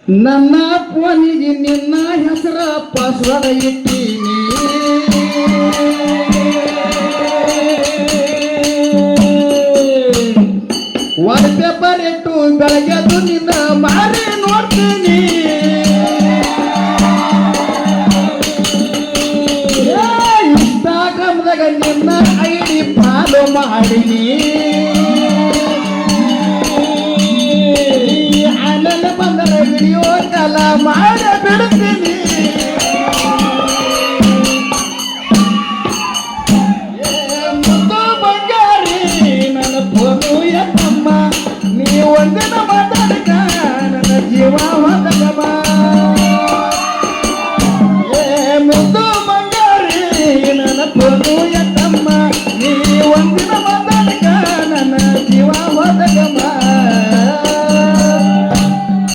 ನನ್ನ ಫೋನಿಗೆ ನಿನ್ನ ಹೆಸರ ಪಾಸ್ವರ್ಡ್ ಇಟ್ಟೀನಿ ವಾಲ್ ಪೇಪರ್ ಇಟ್ಟು ಬೆಳಗ್ಗೆದು ನಿನ್ನ ಮಾರಿ ನೋಡ್ತೀನಿ ಇನ್ಸ್ಟಾಗ್ರಾಮ್ದಾಗ ನಿನ್ನ ಐಡಿ ಫಾಲೋ ಮಾಡಿನಿ ಆಮೇಲೆ ಬಂದರೆ ವಿಡಿಯೋ ಕಾಲ ಮಾಡಿ ಬಿಡ್ತೀನಿ